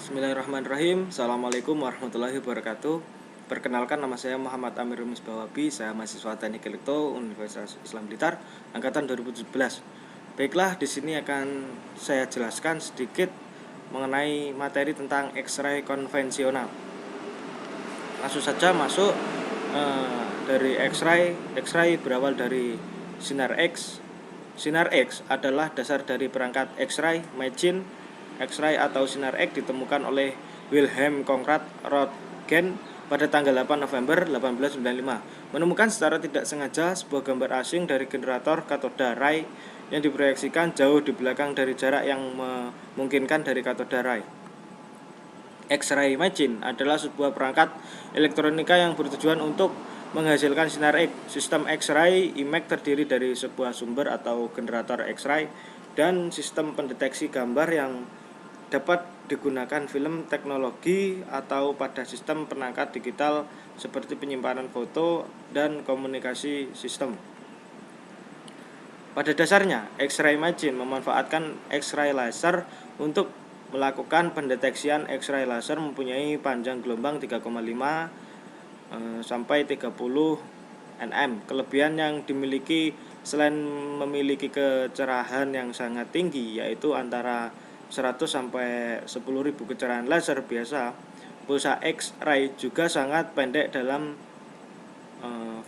Bismillahirrahmanirrahim. Assalamualaikum warahmatullahi wabarakatuh. Perkenalkan, nama saya Muhammad Amir Misbawabi. Saya mahasiswa Teknik Elektro Universitas Islam Blitar angkatan 2017. Baiklah, di sini akan saya jelaskan sedikit mengenai materi tentang X-ray konvensional. Langsung saja masuk dari X-ray berawal dari sinar X. Sinar X adalah dasar dari perangkat X-ray machine. X-ray atau sinar X ditemukan oleh Wilhelm Conrad Röntgen pada tanggal 8 November 1895. Menemukan secara tidak sengaja sebuah gambar asing dari generator katoda ray yang diproyeksikan jauh di belakang dari jarak yang memungkinkan dari katoda ray. X-ray machine adalah sebuah perangkat elektronika yang bertujuan untuk menghasilkan sinar X. Sistem X-ray image terdiri dari sebuah sumber atau generator X-ray dan sistem pendeteksi gambar yang dapat digunakan film teknologi atau pada sistem penangkap digital seperti penyimpanan foto dan komunikasi sistem. Pada dasarnya, X-ray machine memanfaatkan X-ray laser untuk melakukan pendeteksian. X-ray laser mempunyai panjang gelombang 3,5 sampai 30 nm. Kelebihan yang dimiliki selain memiliki kecerahan yang sangat tinggi, yaitu antara 100 sampai 10.000 kecerahan laser biasa, pulsa X-ray juga sangat pendek dalam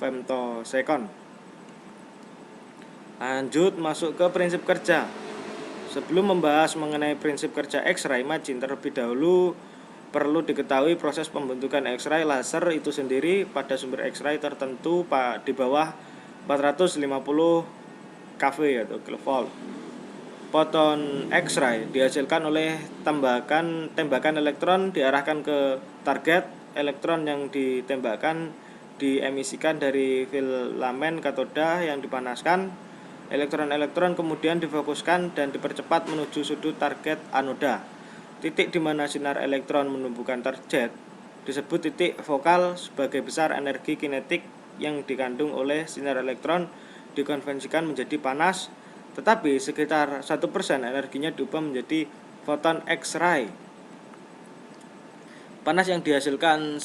femtosecond. Lanjut masuk ke prinsip kerja. Sebelum membahas mengenai prinsip kerja X-ray machine, terlebih dahulu perlu diketahui proses pembentukan X-ray laser itu sendiri pada sumber X-ray tertentu di bawah 450 kV atau kilovolt. Foton X-ray dihasilkan oleh tembakan elektron diarahkan ke target. Elektron yang ditembakkan diemisikan dari filamen katoda yang dipanaskan. Elektron-elektron kemudian difokuskan dan dipercepat menuju sudut target anoda. Titik di mana sinar elektron menumbuhkan target disebut titik fokal. Sebagai besar energi kinetik yang dikandung oleh sinar elektron dikonvensikan menjadi panas, tetapi sekitar 1% energinya diubah menjadi foton X-ray. Panas yang dihasilkan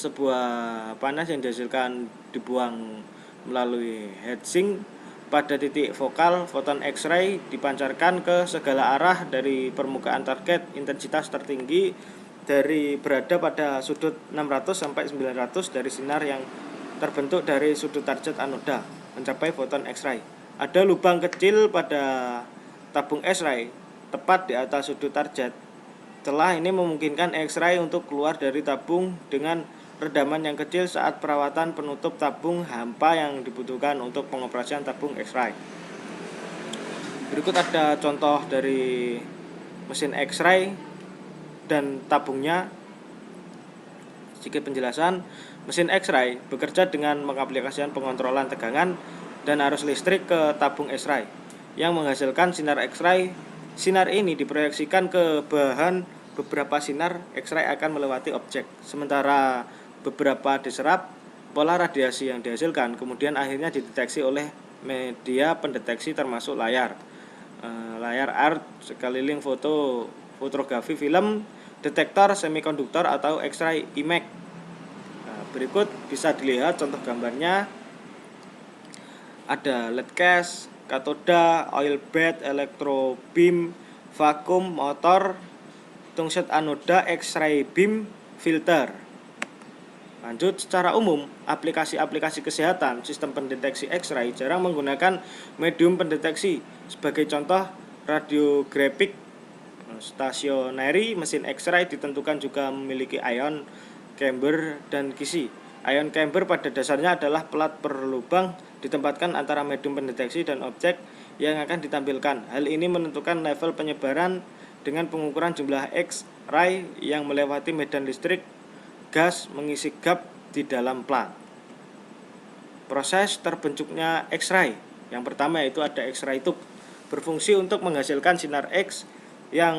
dibuang melalui heatsink pada titik fokal. Foton X-ray dipancarkan ke segala arah dari permukaan target. Intensitas tertinggi berada pada sudut 600 sampai 900 dari sinar yang terbentuk dari sudut target anoda mencapai foton X-ray. Ada lubang kecil pada tabung X-ray tepat di atas sudut target. Celah ini memungkinkan X-ray untuk keluar dari tabung dengan redaman yang kecil saat perawatan penutup tabung hampa yang dibutuhkan untuk pengoperasian tabung X-ray. Berikut ada contoh dari mesin X-ray dan tabungnya. Sedikit penjelasan, mesin X-ray bekerja dengan mengaplikasikan pengontrolan tegangan dan arus listrik ke tabung X-ray yang menghasilkan sinar X-ray. Sinar ini diproyeksikan ke bahan. Beberapa sinar X-ray akan melewati objek, sementara beberapa diserap. Pola radiasi yang dihasilkan kemudian akhirnya dideteksi oleh media pendeteksi termasuk layar art, sekeliling fotografi film, detektor semikonduktor atau X-ray image. Berikut bisa dilihat contoh gambarnya. Ada LED case, katoda, oil bath, elektro beam, vakum, motor, tungsten anoda, X-ray beam, filter. Lanjut, secara umum, aplikasi-aplikasi kesehatan, sistem pendeteksi X-ray jarang menggunakan medium pendeteksi. Sebagai contoh, radiografik stationary mesin X-ray ditentukan juga memiliki ion chamber dan kisi. Ion chamber pada dasarnya adalah pelat berlubang ditempatkan antara medium pendeteksi dan objek yang akan ditampilkan. Hal ini menentukan level penyebaran dengan pengukuran jumlah X-ray yang melewati medan listrik. Gas mengisi gap di dalam plat. Proses terbentuknya X-ray. Yang pertama yaitu ada X-ray tube, berfungsi untuk menghasilkan sinar X yang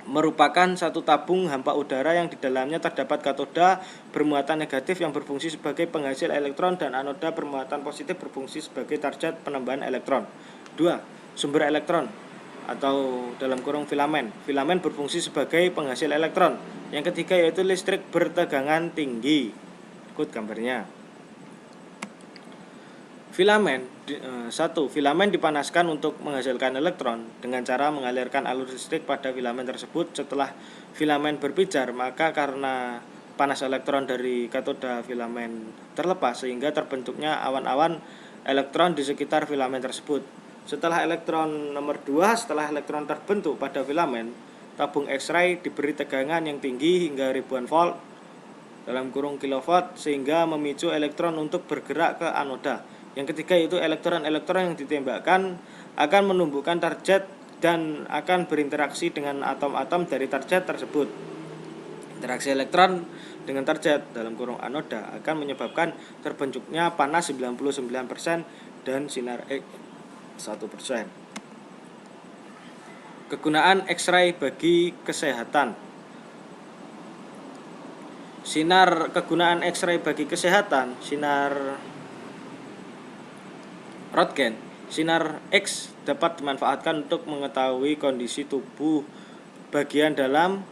merupakan satu tabung hampa udara yang di dalamnya terdapat katoda bermuatan negatif yang berfungsi sebagai penghasil elektron dan anoda bermuatan positif berfungsi sebagai target penambahan elektron. 2. Sumber elektron. atau dalam kurung filamen. Filamen berfungsi sebagai penghasil elektron. Yang ketiga yaitu listrik bertegangan tinggi. Ikut gambarnya. Filamen dipanaskan untuk menghasilkan elektron dengan cara mengalirkan alur listrik pada filamen tersebut. Setelah filamen berpijar, maka karena panas elektron dari katoda filamen terlepas sehingga terbentuknya awan-awan elektron di sekitar filamen tersebut. Setelah elektron terbentuk pada filamen, tabung X-ray diberi tegangan yang tinggi hingga ribuan volt dalam kurung kilowatt sehingga memicu elektron untuk bergerak ke anoda. Yang ketiga yaitu elektron-elektron yang ditembakkan akan menumbuhkan target dan akan berinteraksi dengan atom-atom dari target tersebut. Interaksi elektron dengan target dalam kurung anoda akan menyebabkan terbentuknya panas 99% dan sinar X 1%. Kegunaan X-ray bagi kesehatan. Kegunaan X-ray bagi kesehatan. Sinar Röntgen. Sinar X dapat dimanfaatkan untuk mengetahui kondisi tubuh bagian dalam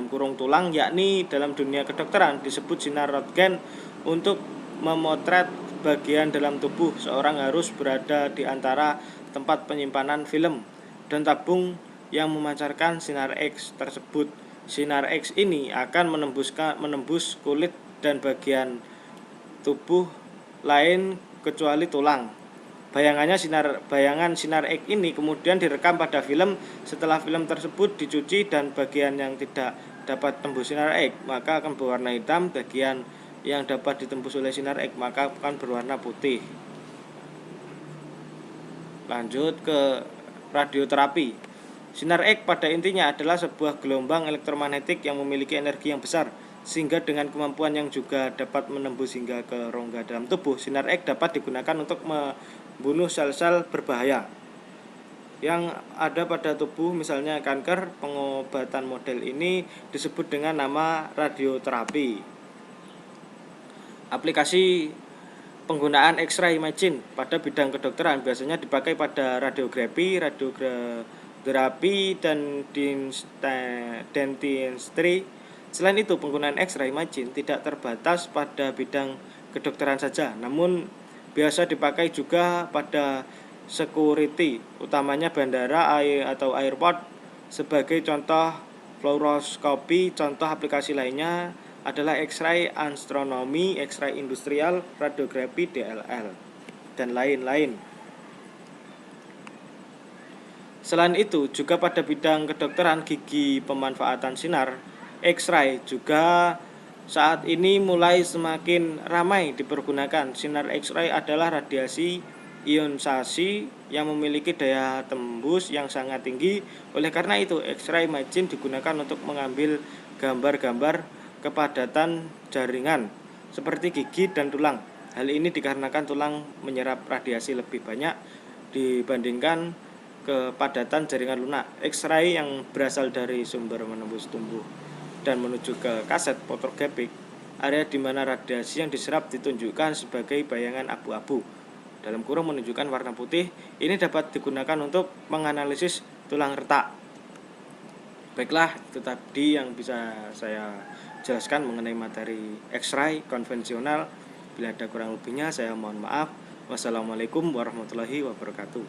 kurung tulang, yakni dalam dunia kedokteran disebut sinar Röntgen. Untuk memotret bagian dalam tubuh, seorang harus berada di antara tempat penyimpanan film dan tabung yang memancarkan sinar X tersebut. Sinar X ini akan menembus kulit dan bagian tubuh lain kecuali tulang. Bayangan sinar X ini kemudian direkam pada film. Setelah film tersebut dicuci dan bagian yang tidak dapat tembus sinar X maka akan berwarna hitam, bagian yang dapat ditembus oleh sinar X maka akan berwarna putih. Lanjut ke radioterapi. Sinar X pada intinya adalah sebuah gelombang elektromagnetik yang memiliki energi yang besar, sehingga dengan kemampuan yang juga dapat menembus hingga ke rongga dalam tubuh. Sinar X dapat digunakan untuk membunuh sel-sel berbahaya yang ada pada tubuh, misalnya kanker. Pengobatan model ini disebut dengan nama radioterapi. Aplikasi penggunaan X-ray imaging pada bidang kedokteran biasanya dipakai pada radiografi, dan dentistry. Selain itu, penggunaan X-ray imaging tidak terbatas pada bidang kedokteran saja, namun biasa dipakai juga pada security, utamanya bandara atau airport. Sebagai contoh fluoroskopi, contoh aplikasi lainnya adalah X-ray astronomi, X-ray industrial, radiografi DLL, dan lain-lain. Selain itu, juga pada bidang kedokteran gigi, pemanfaatan sinar X-ray juga saat ini mulai semakin ramai dipergunakan. Sinar X-ray adalah radiasi ionisasi yang memiliki daya tembus yang sangat tinggi. Oleh karena itu, X-ray imaging digunakan untuk mengambil gambar-gambar kepadatan jaringan seperti gigi dan tulang. Hal ini dikarenakan tulang menyerap radiasi lebih banyak dibandingkan kepadatan jaringan lunak. X-ray yang berasal dari sumber menembus tubuh dan menuju ke kaset fotografik, area di mana radiasi yang diserap ditunjukkan sebagai bayangan abu-abu dalam kurung menunjukkan warna putih. Ini dapat digunakan untuk menganalisis tulang retak. Baiklah, itu tadi yang bisa saya jelaskan mengenai materi X-ray konvensional. Bila ada kurang lebihnya saya mohon maaf. Wassalamualaikum warahmatullahi wabarakatuh.